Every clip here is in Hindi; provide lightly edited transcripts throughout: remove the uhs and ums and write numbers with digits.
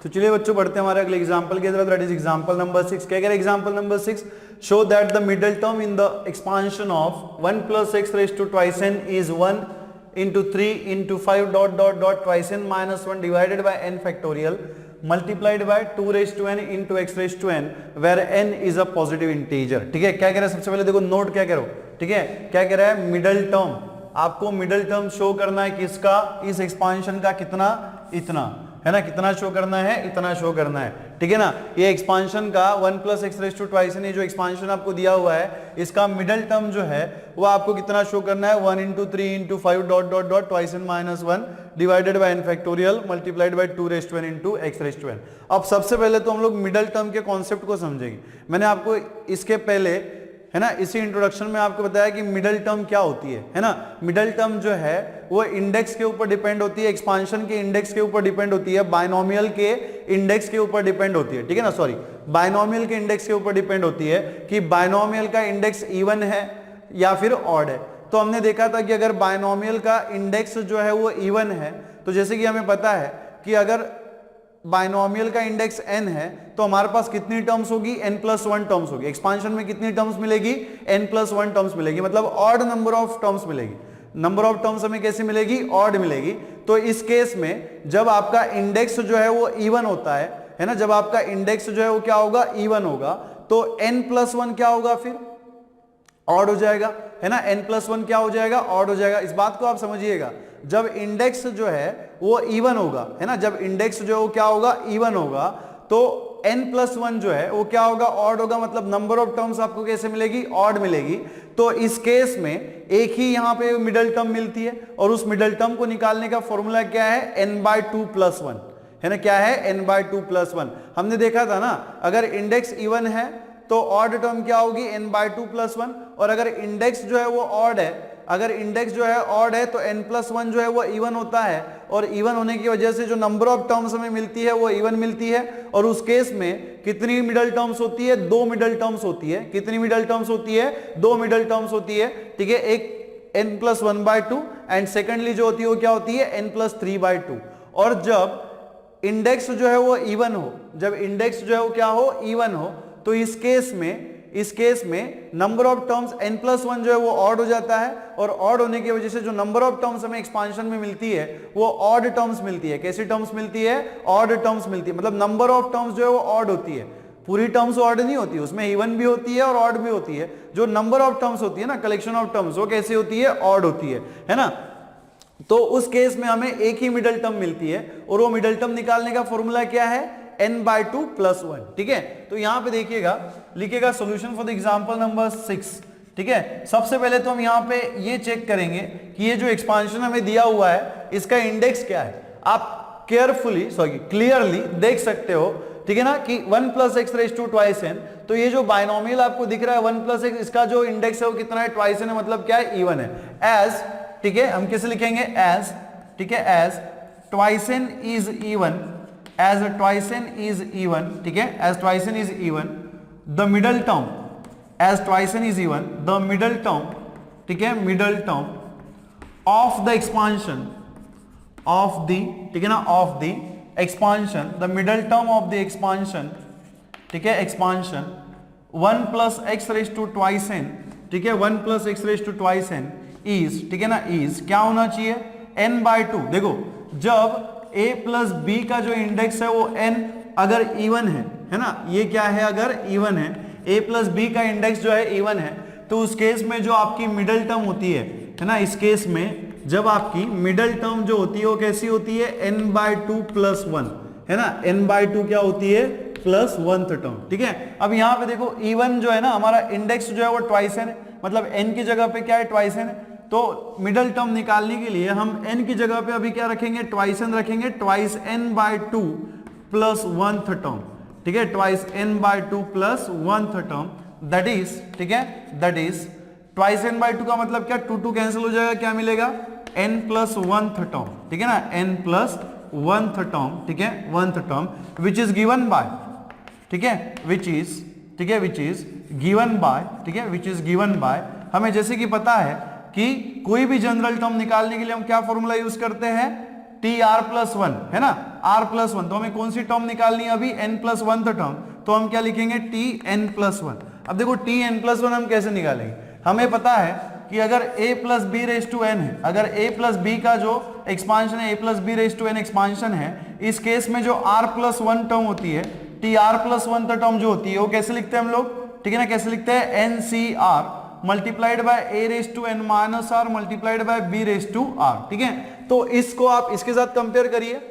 तो चलिए बच्चों बढ़ते हैं हमारे अगले एग्जांपल की तरफ, दैट इज एग्जांपल नंबर 6। क्या कह रहे हैं example number 6? Show that the middle term in the expansion of 1 plus x raised to twice n is 1 into 3 into 5 dot dot dot twice n minus 1 divided by n factorial multiplied by 2 raised to n into x raised to n where n is a positive integer। ठीक है, क्या कह रहा है सबसे पहले देखो नोट क्या कह रहा हो, ठीक है, क्या कह रहा है मिडल टर्म, आपको मिडल टर्म शो करना है किसका, इस एक्सपांशन का, कितना, इतना है ना, कितना शो करना है, इतना शो करना है, ठीक है ना। ये एक्सपांशन का 1 plus x raised to twice n, ये जो एक्सपांशन आपको दिया हुआ है इसका मिडल टर्म जो है वो आपको कितना शो करना है, 1 into 3 into 5 dot dot dot twice n minus 1 divided by n factorial multiplied by 2 raised to n into x raised to n। अब सबसे पहले तो हम लोग मिडल टर्म के कॉन्सेप्ट को समझेंगे। मैंने आपको इसके पहले है ना इसी इंट्रोडक्शन में आपको बताया कि मिडल टर्म क्या होती है ना। मिडल टर्म जो है वो इंडेक्स के ऊपर डिपेंड होती है, एक्सपांशन के इंडेक्स के ऊपर डिपेंड होती है, बायनोमियल के इंडेक्स के ऊपर डिपेंड होती है, ठीक है ना, सॉरी बायनोमियल के इंडेक्स के ऊपर डिपेंड होती है कि बायनोमियल का इंडेक्स इवन है या फिर ऑड है। तो हमने देखा था कि अगर बायनोमियल का इंडेक्स जो है वो इवन है, तो जैसे कि हमें पता है कि अगर बायनोमियल का इंडेक्स n है तो हमारे पास कितनी टर्म्स होगी, n+1 टर्म्स होगी। एक्सपांशन में कितनी टर्म्स मिलेगी, n+1 टर्म्स मिलेगी, मतलब ऑड नंबर ऑफ टर्म्स मिलेगी। नंबर ऑफ टर्म्स हमें कैसे मिलेगी, ऑड मिलेगी। तो इस केस में जब आपका इंडेक्स जो है वो इवन होता है ना, जब आपका इंडेक्स जो है वो क्या होगा, इवन होगा, तो n+1 क्या होगा, फिर ऑड हो जाएगा, है ना, n+1 क्या हो जाएगा, ऑड हो जाएगा। इस बात को आप समझिएगा, जब इंडेक्स जो है वो इवन होगा, है ना, जब इंडेक्स जो है वो क्या होगा, इवन होगा, तो n+1 जो है वो क्या होगा, ऑड होगा, मतलब नंबर ऑफ टर्म्स आपको कैसे मिलेगी, ऑड मिलेगी। तो इस केस में एक ही यहां पे मिडल टर्म मिलती है और उस मिडल टर्म को निकालने का फॉर्मूला क्या है, n/2+1, है ना, क्या है, n/2+1। हमने देखा था ना, अगर इंडेक्स इवन है तो ऑड टर्म क्या होगी, n/2+1, और अगर इंडेक्स जो है वो ऑड है, अगर इंडेक्स जो है ऑड है तो n+1 जो है वो इवन होता है, और इवन होने की वजह से जो नंबर ऑफ टर्म्स हमें मिलती है वो इवन मिलती है। और उस केस में कितनी मिडल टर्म्स होती है, 2 मिडल टर्म्स होती है। कितनी मिडल टर्म्स होती है, 2 मिडल टर्म्स होती है, ठीक है, एक n+1/2 एंड सेकेंडली जो होती है वो क्या होती है, n+3/2। और जब इंडेक्स जो है वो इवन हो, जब इंडेक्स जो है वो क्या हो, इवन हो, तो इस केस में नंबर ऑफ टर्म्स n+1 जो है वो ऑड हो जाता है, और ऑड होने की वजह से जो नंबर ऑफ टर्म्स हमें एक्सपांशन में मिलती है वो ऑड टर्म्स मिलती है। कैसी टर्म्स मिलती है, ऑड टर्म्स मिलती है, मतलब नंबर ऑफ टर्म्स जो है वो ऑड होती है। पूरी टर्म्स ऑड नहीं होती, उसमें इवन भी होती है और ऑड भी होती है। जो नंबर ऑफ टर्म्स होती है ना, कलेक्शन ऑफ टर्म्स, वो कैसी होती है, ऑड होती है ना। तो उस केस में हमें एक ही मिडल टर्म मिलती है, और वो मिडल टर्म निकालने का फॉर्मूला क्या है, n/2+1, ठीक है। तो यहां पे देखिएगा, लिखिएगा solution for the example number 6, ठीक है। सबसे पहले तो हम यहां पे ये चेक करेंगे कि ये जो एक्सपांशन हमें दिया हुआ है इसका इंडेक्स क्या है। आप क्लियरली देख सकते हो, ठीक है ना, कि 1 plus x raised to twice n, तो ये जो बायनोमियल आपको दिख रहा है 1 plus x, इसका जो इंडेक्स है वो कितना है, twice n है, मतलब क्या है, इवन है। एज, ठीक है, हम कैसे लिखेंगे, एज, ठीक है, as twice n is even, as twice n is even, ठीक है, as twice n is even, the middle term, as twice n is even, the middle term, ठीक है, middle term of the expansion of the, ठीक है ना, of the expansion, the middle term of the expansion, ठीक है, expansion 1 plus x raised to twice n, ठीक है, 1 plus x raised to twice n is, ठीक है ना, is क्या होना चाहिए, n/2। देखो, जब a plus b का जो इंडेक्स है वो n अगर इवन है ना, ये क्या है, अगर इवन है, a plus b का इंडेक्स जो है इवन है, तो उस केस में जो आपकी मिडल टर्म होती है ना, इस केस में जब आपकी मिडल टर्म जो होती है वो कैसी होती है, n/2+1, है ना, n/2 क्या होती है, +1 टर्म, ठीक है। अब यहाँ पे देखो इवन जो है ना, हमारा इंडेक्स जो है वो ट्वाइस n है, मतलब n की जगह पे क्या है, ट्वाइस n है। तो मिडल टर्म निकालने के लिए हम n की जगह पे अभी क्या रखेंगे, ट्वाइस n रखेंगे, ट्वाइस n/2 +1 टर्म, ठीक है, twice n/2 +1 term, that is, ठीक है, दैट इज ट्वाइस n/2 का मतलब क्या, 2 कैंसिल हो जाएगा, क्या मिलेगा, n+1 टर्म, ठीक है ना, n+1 टर्म, ठीक है, 1 term, which is given by, ठीक है, विच इज, ठीक है, विच इज गिवन बाय, ठीक है, विच इज गिवन बाय। हमें जैसे कि पता है कि कोई भी जनरल टर्म निकालने के लिए हम क्या फॉर्मूला यूज करते हैं, टी आर प्लस वन, है ना, आर प्लस वन, तो हमें कौन सी टर्म निकालनी है अभी, एन प्लस वन था टर्म, तो हम क्या लिखेंगे, टी एन प्लस वन। अब देखो टी एन प्लस वन हम कैसे निकालेंगे, हमें पता है कि अगर a plus b raise to n है, अगर a प्लस बी का जो एक्सपांशन है, a plus b raise to n expansion है, इस केस में जो r प्लस वन टर्म होती है, T r plus one term जो होती है वो कैसे लिखते हैं हम लोग, ठीक है ना, कैसे लिखते हैं, n c r multiplied by a raise to n minus r multiplied by b raise to r, ठीक है। तो इसको आप इसके साथ कंपेयर करिए,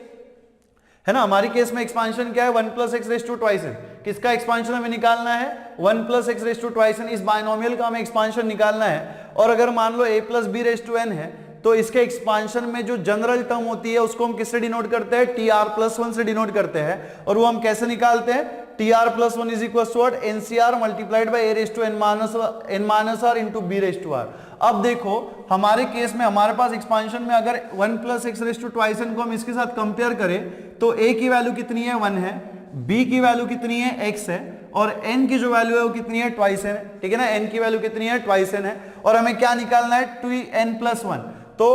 है ना, हमारी केस में एक्सपांशन क्या है, 1 plus x raise to twice n, किसका एक्सपांशन हमें निकालना है, 1 plus x raise to twice n, इस बायनोमियल का हमें एक्सपांशन निकालना है। और अगर मान लो a plus b raise to n है, तो इसके एक्सपांशन में जो जनरल टर्म होती है उसको हम किससे डिनोट करते हैं, टी आर प्लस वन से डिनोट करते हैं, और वो हम कैसे निकालते हैं, t r plus one is equal to n c r multiplied by a raise to n minus r into b raise to r. अब देखो हमारे केस में हमारे पास एक्सपांशन में अगर 1 plus x raise to twice n को हम इसके साथ कंपेयर करें तो a की वैल्यू कितनी है, 1 है, b की वैल्यू कितनी है, x है, और n की जो वैल्यू है वो कितनी है, ट्वाइस एन है, ठीक है ना, n की वैल्यू कितनी है, ट्वाइस एन है, और हमें क्या निकालना है, टी एन प्लस वन। तो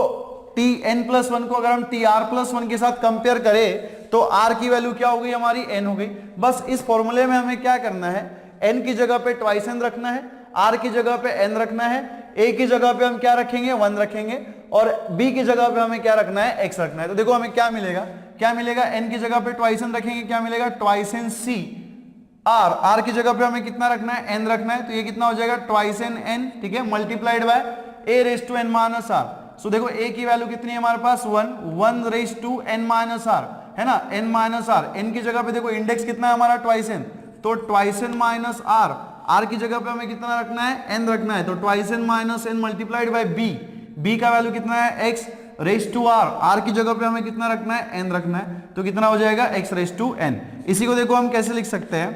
टी एन प्लस वन को अगर हम टी आर प्लस वन के साथ कंपेयर करें तो r की वैल्यू क्या हो गई हमारी, n हो गई। बस इस फॉर्मूले में हमें क्या करना है, n की जगह पे ट्वाइस एन रखना है, r की जगह पे n रखना है, a की जगह पे हम क्या रखेंगे, 1 रखेंगे, और b की जगह पे हमें क्या रखना है, x रखना है। तो देखो हमें क्या मिलेगा, क्या मिलेगा, n की जगह पे ट्वाइस एन रखेंगे, क्या मिलेगा, twice n c r, r की जगह पे हमें कितना रखना है, n रखना है, तो ये कितना हो जाएगा, ट्वाइस एन n, ठीक है, multiplied by a raise to n minus r। सो देखो a की वैल्यू कितनी है हमारे पास, 1 raise to n minus r, है ना, n माइनस r, n की जगह पे देखो इंडेक्स कितना है हमारा, ट्वाइस n, तो twice n minus r, r की जगह पे हमें कितना रखना है, n रखना है, तो twice n minus n multiplied by b, b का वैल्यू कितना है, x raise to r, r की जगह पे हमें कितना रखना है, n रखना है, तो कितना हो जाएगा, x रेज टू n। इसी को देखो हम कैसे लिख सकते हैं,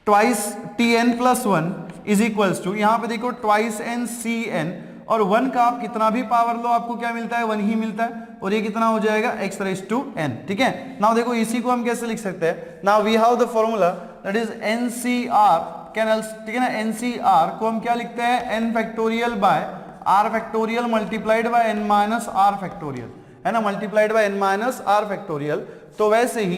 twice t n plus one is equals to, यहां पे देखो ट्वाइस एन सी एन, और 1 का आप कितना भी पावर लो आपको क्या मिलता है, 1 ही मिलता है, और ये कितना हो जाएगा, x रेज टू n, ठीक है। नाउ देखो इसी को हम कैसे लिख सकते हैं, now we have the formula that is NCR कैनल्स, ठीक है ना, NCR को हम क्या लिखते हैं, n factorial by r factorial multiplied by n minus r factorial, है ना, multiplied by n minus r factorial. तो वैसे ही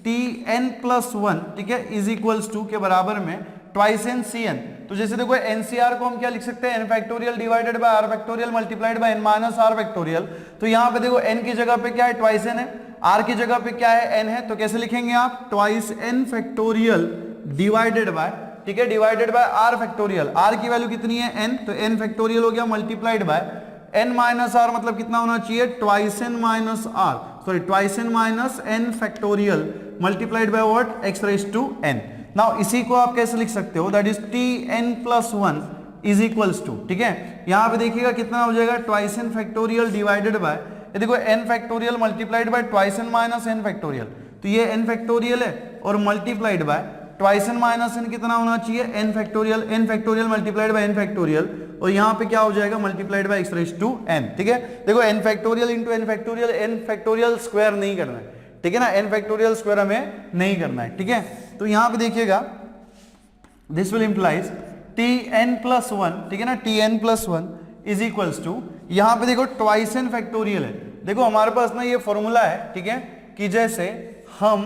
tn प्लस वन, ठीक है, इज इक्वल्स टू के बराबर में ट्वाइस एन सी एन। तो जैसे देखो एनसीआर को हम क्या लिख सकते हैं, n factorial divided by r factorial multiplied by n minus r factorial. तो यहाँ पे देखो n की जगह पे क्या है, ट्वाइस n है, r की जगह पे क्या है, n है, तो कैसे लिखेंगे आप, twice n factorial divided by, ठीक है, divided by r factorial, r की वैल्यू कितनी है, n, तो n फैक्टोरियल हो गया multiplied by n minus r, मतलब कितना होना चाहिए, twice n minus r, sorry twice n minus n factorial multiplied by what, x raise to n। Now इसी को आप कैसे लिख सकते हो, that is t n plus one is equals to, ठीक है, यहां पे देखिएगा कितना हो जाएगा, twice n factorial divided by, ये देखो n factorial multiplied by twice n minus n factorial, तो ये n फैक्टोरियल है, और multiplied by twice n minus n कितना होना चाहिए, n factorial multiplied by n factorial, और यहाँ पे क्या हो जाएगा, multiplied by x raise to n, ठीक है। देखो n factorial into n factorial square नहीं करना है, ठीक है ना, n फैक्टोरियल स्क्वायर हमें नहीं करना है, ठीक है। तो यहां पे देखिएगा this will implies tn plus one, ठीक है ना, tn plus one is equals to, यहां पे देखो ट्वाइस n फैक्टोरियल है, देखो हमारे पास ना ये फॉर्मूला है, ठीक है, कि जैसे हम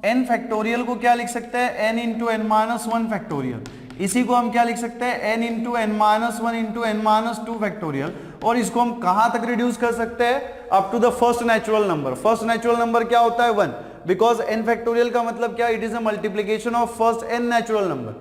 n फैक्टोरियल को क्या लिख सकते हैं, n into n minus one factorial, इसी को हम क्या लिख सकते हैं, n into n minus one into n minus two factorial, और इसको हम कहां तक रिड्यूस कर सकते हैं, up to the first natural number. First natural number क्या होता है, 1, बिकॉज n फैक्टोरियल का मतलब क्या, it is a multiplication of first n natural number,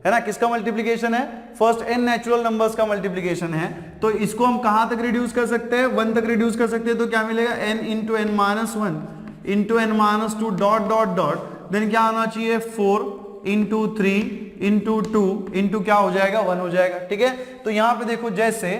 है ना, किसका मल्टीप्लीकेशन है, फर्स्ट n नेचुरल नंबर्स का मल्टीप्लीकेशन है। तो इसको हम कहां तक रिड्यूस कर सकते हैं, 1 तक रिड्यूस कर सकते हैं, तो क्या मिलेगा, n into n minus one into n minus two dot dot dot, then क्या आना चाहिए, 4 इंटू 3 इंटू 2 इंटू क्या हो जाएगा, 1 हो जाएगा, ठीक है। तो यहां पे देखो जैसे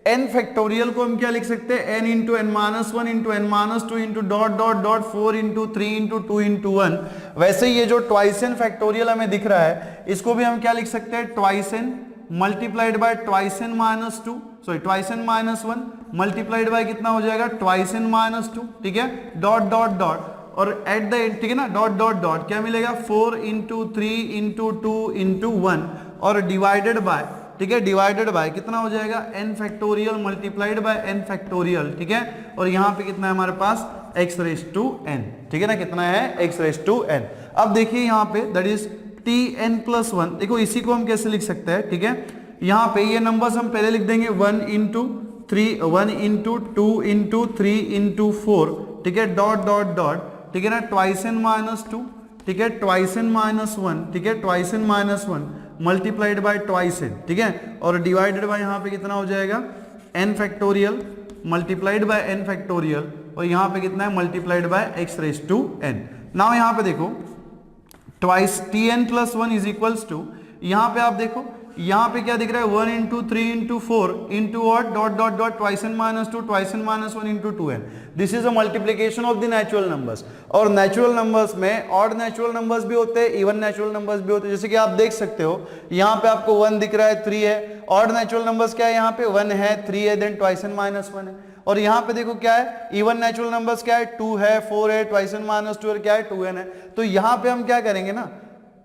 n फैक्टोरियल को हम क्या लिख सकते हैं, n into n minus one into n minus two into dot dot dot 4 into 3 into 2 into 1। वैसे ये जो ट्वाइस n फैक्टोरियल हमें दिख रहा है, इसको भी हम क्या लिख सकते हैं, twice n multiplied by twice n minus two, sorry twice n minus one multiplied by कितना हो जाएगा, ट्वाइस n माइनस टू, ठीक है, डॉट डॉट डॉट, और एट द एंड, ठीक है ना, डॉट डॉट डॉट क्या मिलेगा, 4 इंटू 3 इंटू 2 इंटू 1, और डिवाइडेड बाय ठीक है, डिवाइडेड बाय कितना हो जाएगा n factorial multiplied by n factorial, ठीक है, और यहाँ पे कितना है हमारे पास x रेज टू n, ठीक है ना, कितना है x रेज टू n। अब देखिए यहाँ पे दैट इज tn प्लस 1, देखो इसी को हम कैसे लिख सकते हैं, ठीक है, यहाँ पे ये नंबर्स हम पहले लिख देंगे 1 इंटू 3, 1 इंटू 2 इंटू 3 इंटू 4, ठीक है, डॉट डॉट डॉट, ठीक है ना, ट्वाइस n माइनस 2, ठीक है, ट्वाइस n माइनस 1, ठीक है, twice n minus 1 multiplied by twice n, ठीक है, और डिवाइडेड बाय यहाँ पे कितना हो जाएगा n factorial multiplied by n factorial, और यहाँ पे कितना है multiplied by x raise to n। Now यहाँ पे देखो twice tn plus 1 is equals to, यहाँ पे आप देखो यहाँ पे क्या दिख रहा है 1 into 3 into 4 into what dot dot dot twice n minus 2 twice n minus 1 into 2n। This is a multiplication of the natural numbers, और नेचुरल नंबर्स में ऑड नेचुरल नंबर्स भी होते हैं, इवन नेचुरल नंबर्स भी होते हैं, जैसे कि आप देख सकते हो यहाँ पे आपको 1 दिख रहा है, 3 है, ऑड नेचुरल नंबर्स क्या है यहाँ पे 1 है, 3 है, देन ट्वाइस n माइनस 1 है, और यहाँ पे देखो क्या है इवन नेचुरल नंबर्स क्या है 2 है, 4 है, ट्वाइस n माइनस 2 क्या है 2n है। तो यहाँ पे हम क्या करेंगे ना,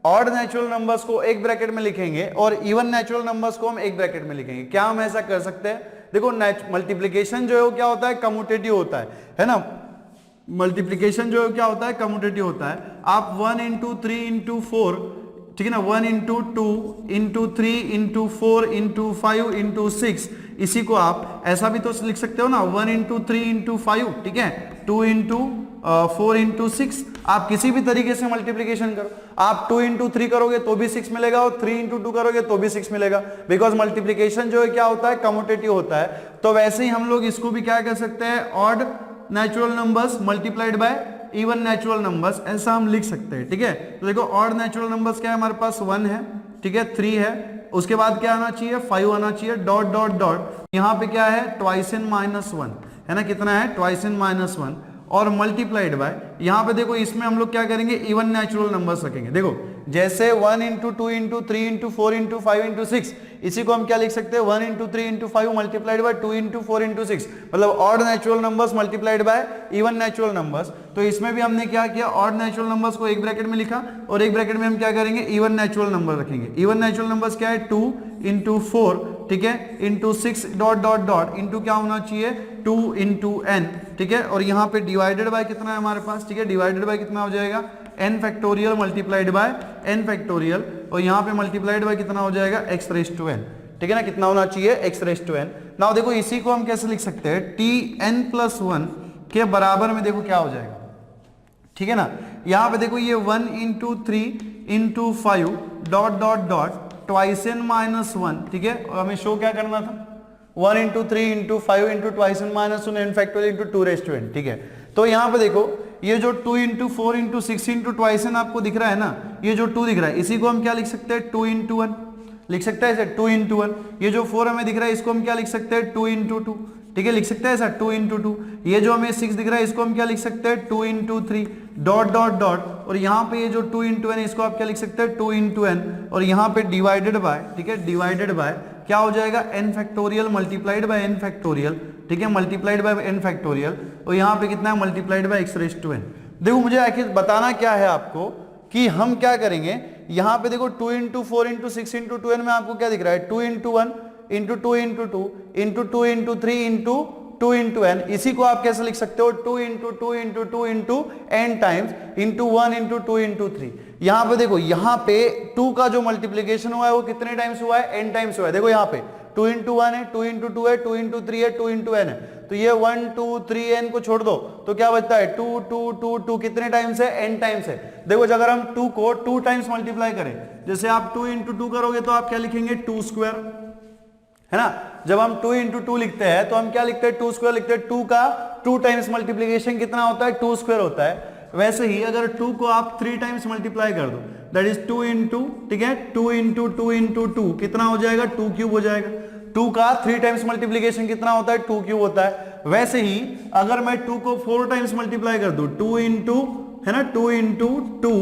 ऑड नेचुरल नंबर्स को एक ब्रैकेट में लिखेंगे और इवन नेचुरल नंबर्स को हम एक ब्रैकेट में लिखेंगे। क्या हम ऐसा कर सकते हैं, देखो मल्टीप्लिकेशन जो है वो क्या होता है कम्यूटेटिव होता है ना, मल्टीप्लिकेशन जो है क्या होता है कम्यूटेटिव होता है। आप 1 इंटू 3 इंटू 4, ठीक है ना, 1 into 2 into 3 into 4 into 5 into 6, इसी को आप ऐसा भी तो लिख सकते हो ना 1 इंटू 3 इंटू 5, ठीक है, 2 इंटू 4 इंटू 6, आप किसी भी तरीके से मल्टीप्लिकेशन करो, आप 2 इंटू 3 करोगे तो भी 6 मिलेगा और 3 इंटू 2 करोगे तो भी 6 मिलेगा, बिकॉज मल्टीप्लिकेशन जो है क्या होता है कम्यूटेटिव होता है। तो वैसे ही हम लोग इसको भी क्या कर सकते हैं, odd natural numbers multiplied by even natural numbers, ऐसा हम लिख सकते हैं, ठीक है। तो देखो ऑड नेचुरल नंबर्स क्या है हमारे पास 1 है, ठीक है, 3 है, उसके बाद क्या आना चाहिए 5 आना चाहिए, डॉट डॉट डॉट, यहाँ पे क्या है ट्वाइस n माइनस 1 है ना, कितना है ट्वाइस n माइनस 1, और मल्टीप्लाइड बाय यहाँ पे देखो इसमें हम लोग क्या करेंगे इवन नेचुरल नंबर्स रखेंगे। देखो जैसे 1 into 2 into 3 into 4 into 5 into 6, इसी को हम क्या लिख सकते हैं 1 into 3 into 5 multiplied by 2 into 4 into 6, मतलब odd natural numbers multiplied by even natural numbers. तो इसमें भी हमने क्या किया, ऑड नेचुरल नंबर्स को एक ब्रैकेट में लिखा और एक ब्रैकेट में हम क्या करेंगे इवन नेचुरल नंबर रखेंगे। इवन नेचुरल नंबर्स क्या है 2 इंटू 4, ठीक है, into 6 dot dot dot, into क्या होना चाहिए 2 इंटू n, ठीक है, और यहाँ पे डिवाइडेड बाय कितना है हमारे पास, ठीक है, डिवाइडेड बाय कितना हो जाएगा n factorial multiplied by n factorial, और यहाँ पे मल्टीप्लाइड बाय कितना हो जाएगा x रेज टू n, ठीक है ना, कितना होना चाहिए x raise to n। Now देखो इसी को हम कैसे लिख सकते हैं tn प्लस 1 के बराबर में, देखो क्या हो जाएगा, ठीक है ना, यहाँ पे देखो ये 1 into 3 into 5 dot dot dot twice n minus 1, ठीक है, और हमें शो क्या करना था 1 into 3 into 5 into twice n minus 1 n factorial into 2 raise to n, ठीक है। तो यहाँ पे देखो ये जो 2 into 4 into 6 into twice n आपको दिख रहा है ना, ये जो 2 दिख रहा है इसी को हम क्या लिख सकते हैं 2 इंटू 1 लिख सकते हैं ऐसे 2 इंटू 1। ये जो 4 हमें दिख रहा है इसको हम क्या लिख सकते हैं 2 इंटू 2, ठीक है, लिख सकते हैं ऐसा 2 इंटू 2। ये जो हमें 6 दिख रहा है इसको हम क्या लिख सकते हैं 2 इंटू 3 डॉट डॉट डॉट, और यहाँ पे ये जो 2 इंटू n इसको आप क्या लिख सकते हैं 2 इंटू n, और यहाँ पे डिवाइडेड बाय, ठीक है, डिवाइडेड बाय क्या हो जाएगा n factorial multiplied by n factorial, ठीक है, मल्टीप्लाइड बाय n फैक्टोरियल, और यहाँ पे कितना है multiplied by x raise to n। देखो मुझे आखिर बताना क्या है आपको कि हम क्या करेंगे, यहाँ पे देखो 2 इंटू 4 इंटू 6 इंटू 2n में आपको क्या दिख रहा है 2 into 1 into 2 into 2 into 2 into 3 into 2 into n, इसी को आप कैसे लिख सकते हो 2 into 2 into 2 into n times into 1 into 2 into 3। यहाँ पे देखो यहाँ पे 2 का जो मल्टीप्लीकेशन हुआ है वो कितने टाइम्स हुआ है n टाइम्स हुआ है। देखो यहाँ पे 2 इंटू 1 है, 2 इंटू 2 है, 2 इंटू 3 है, 2 इंटू n है, तो ये 1 2 3 n को छोड़ दो तो क्या बचता है 2 2 2 2 कितने टाइम्स है n टाइम्स है। देखो अगर हम 2 को 2 टाइम्स मल्टीप्लाई करें, जैसे आप 2 इंटू 2 करोगे तो आप क्या लिखेंगे 2 स्क्वायर, है ना। जब हम 2 इंटू 2 लिखते हैं तो हम क्या लिखते हैं 2 स्क्वायर लिखते हैं, 2 का 2 टाइम्स मल्टीप्लीकेशन कितना होता है 2 स्क्वायर होता है। वैसे ही अगर 2 को आप 3 टाइम्स मल्टीप्लाई कर दो दैट इज 2 इंटू, ठीक है, 2 इंटू 2 इंटू 2 कितना हो जाएगा 2 क्यूब हो जाएगा। 2 का 3 टाइम्स मल्टीप्लीकेशन कितना होता है 2 क्यूब होता है। वैसे ही अगर मैं 2 को 4 टाइम्स मल्टीप्लाई कर दूं 2 इंटू, है ना, 2 इंटू 2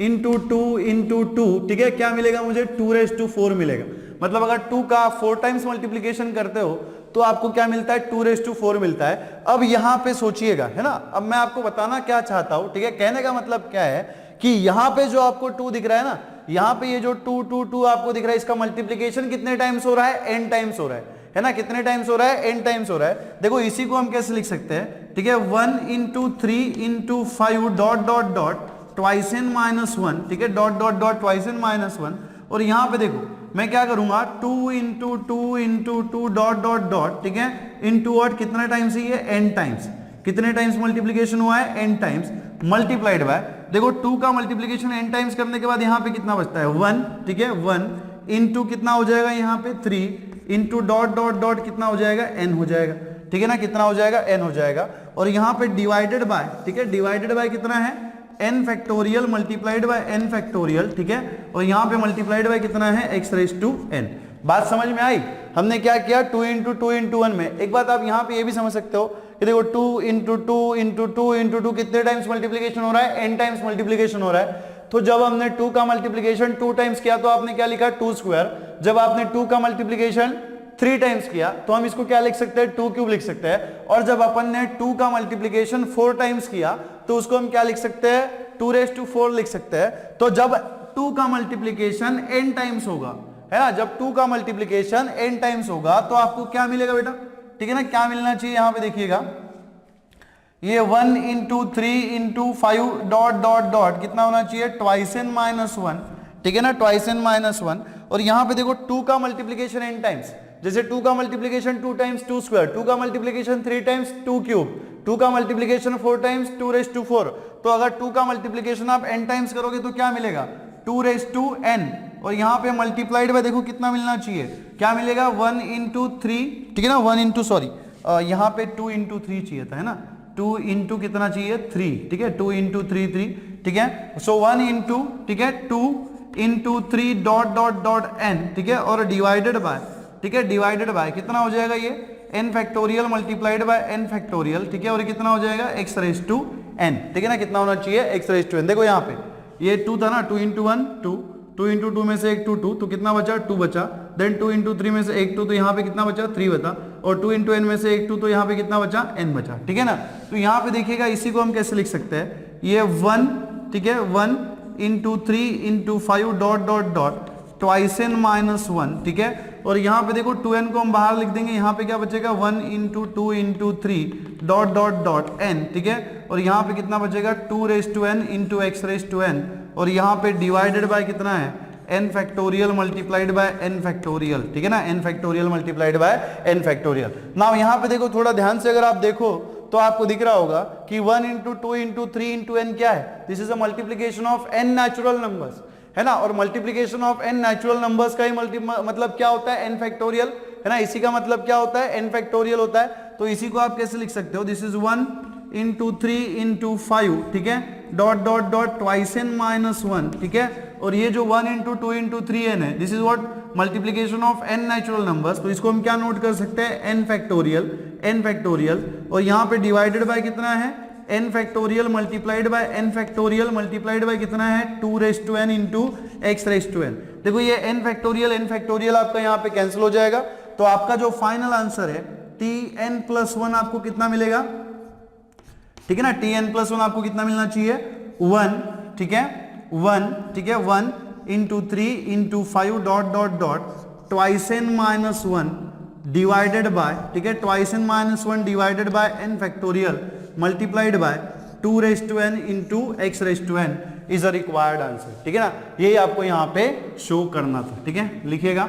इंटू 2 इंटू 2, ठीक है, क्या मिलेगा मुझे 2 रेज टू 4 मिलेगा। मतलब अगर 2 का 4 टाइम्स मल्टीप्लीकेशन करते हो तो आपको क्या मिलता है 2 रेज टू 4 मिलता है। अब यहां पे सोचिएगा, है ना, अब मैं आपको बताना क्या चाहता हूं, ठीक है, कहने का मतलब क्या है कि यहां पे जो आपको 2 दिख रहा है ना, यहाँ पे ये जो 2 2 2 आपको दिख रहा है, इसका मल्टीप्लीकेशन कितने टाइम्स हो रहा है, n टाइम्स हो रहा है ना, कितने टाइम्स हो रहा है, n टाइम्स हो रहा है। देखो इसी को हम कैसे लिख सकते हैं, ठीक है, 1 into 3 into 5 dot dot dot twice n minus 1, ठीक है, dot dot dot twice n minus 1। और यहाँ पे देखो मैं क्या करूंगा, 2 into 2 into 2 dot dot dot, ठीक है, इंटू व्हाट, कितना टाइम्स है ये, n टाइम्स। कितने टाइम्स मल्टीप्लीकेशन हुआ है, n टाइम्स, मल्टीप्लाइड बाय, देखो 2 का मल्टीप्लीकेशन n टाइम्स करने के बाद यहाँ पे कितना बचता है, 1, ठीक है, 1 इंटू कितना हो जाएगा यहाँ पे 3 इंटू डॉट डॉट डॉट कितना हो जाएगा, n हो जाएगा, ठीक है ना, कितना हो जाएगा, n हो जाएगा। और यहाँ पे डिवाइडेड बाय, ठीक है, डिवाइडेड बाय कितना है, n factorial multiplied by n factorial, ठीक है, और यहाँ पे मल्टीप्लाइड बाय कितना है, x रेज़ टू n। बात समझ में आई? हमने क्या किया, 2 इंटू 2 इंटू 1 में। एक बात आप यहाँ पे ये भी समझ सकते हो कि देखो 2 इंटू 2 इंटू 2 इंटू 2 कितने टाइम्स मल्टीप्लीकेशन हो रहा है, n टाइम्स मल्टीप्लीकेशन हो रहा है। तो जब हमने 2 का मल्टीप्लीकेशन 2 टाइम्स किया तो आपने क्या लिखा, 2 स्क्वायर। जब आपने 2 का मल्टीप्लीकेशन 3 टाइम्स किया तो हम इसको क्या लिख सकते हैं, 2 क्यूब लिख सकते हैं। और जब अपन ने 2 का मल्टीप्लीकेशन 4 टाइम्स किया तो उसको हम क्या लिख सकते हैं, 2 रेज़ टू 4 लिख सकते हैं। तो जब 2 का मल्टीप्लीकेशन n टाइम्स होगा, है ना, जब 2 का मल्टीप्लीकेशन n टाइम्स होगा तो आपको क्या मिलेगा बेटा, ठीक है ना, क्या मिलना चाहिए, यहां पे देखिएगा, ये 1 into 3 into 5 dot dot dot कितना होना चाहिए, ट्वाइस n माइनस 1, ठीक है ना, ट्वाइस n माइनस 1। और यहां पे देखो 2 का मल्टीप्लीकेशन n टाइम्स, जैसे 2 का मल्टीप्लीकेशन 2 टाइम्स 2 स्क्वायर, 2 का मल्टीप्लीकेशन 3 टाइम्स 2 क्यूब, 2 का मल्टीप्लीकेशन 4 टाइम्स 2 रेज़ टू 4। तो अगर 2 का मल्टीप्लीकेशन आप n टाइम्स करोगे तो क्या मिलेगा, 2 रेज़ टू n। और यहाँ पे मल्टीप्लाइड में देखो कितना मिलना चाहिए, क्या मिलेगा, 1 इंटू 3, ठीक है ना, 1 इंटू सॉरी यहाँ पे 2 इंटू 3 चाहिए था, है ना, 2 इंटू कितना चाहिए, 3, ठीक है, 2 इंटू 3 3, ठीक है। सो 1 इंटू, ठीक है, 2 into 3 dot dot dot n, ठीक है, और डिवाइडेड बाय, ठीक है, डिवाइडेड बाय कितना हो जाएगा ये, n factorial multiplied by n factorial, ठीक है, और कितना हो जाएगा, x रेज़ टू n, ठीक है ना, कितना होना चाहिए, x रेज़ टू n। देखो यहाँ पे ये 2 था ना, 2 इंटू 1 2, 2 इंटू 2 में से एक 2 2, तो कितना बचा, 2 बचा। देन 2 इंटू 3 में से एक 2, तो यहाँ पे कितना बचा, 3 बचा। और 2 इंटू n में से एक 2, तो यहाँ पे कितना बचा, n बचा, ठीक है ना। तो यहाँ पे देखिएगा इसी को हम कैसे लिख सकते हैं, ये 1, ठीक है, 1 into 3 into 5 dot dot dot twice n minus 1, ठीक है। और यहाँ पे देखो 2n को हम बाहर लिख देंगे, यहाँ पे क्या बचेगा, 1 into 2 into 3 dot dot dot n, ठीक है। और यहाँ पे कितना बचेगा, 2 raise to n into x raise to n। और यहाँ पे डिवाइडेड बाय कितना है, n factorial multiplied by n factorial, ठीक है ना, n factorial multiplied by n factorial. Now यहाँ पे देखो थोड़ा ध्यान से अगर आप देखो तो आपको दिख रहा होगा कि 1 इंटू 2 इंटू 3 इंटू n क्या है, this is a multiplication of n natural numbers, है ना। और multiplication of n natural numbers का ही मतलब क्या होता है, n फैक्टोरियल, है ना, इसी का मतलब क्या होता है, n फैक्टोरियल होता है। तो इसी को आप कैसे लिख सकते हो, दिस इज 1 इंटू 3 इंटू 5, ठीक है, dot dot dot twice n minus 1, ठीक है। और ये जो 1 इंटू 2 इंटू 3n है, this is what, multiplication of n natural numbers. तो इसको हम क्या नोट कर सकते हैं, n फैक्टोरियल, n फैक्टोरियल। और यहाँ पे डिवाइडेड बाय कितना है, n factorial multiplied by n factorial multiplied by कितना है, 2 raise to n into x raise to n। देखो ये n फैक्टोरियल आपका यहाँ पे कैंसिल हो जाएगा। तो आपका जो फाइनल आंसर है tn प्लस 1 आपको कितना मिलेगा, ठीक है ना, tn प्लस 1 आपको कितना मिलना चाहिए, 1, ठीक है, 1, ठीक है, 1 into 3 into 5 dot dot dot twice n minus 1 divided by, ठीक है, twice n minus 1 divided by n factorial multiplied by 2 raise to n into x raise to n is a required answer, ठीक है ना। यही आपको यहाँ पे शो करना था, ठीक है, लिखिएगा।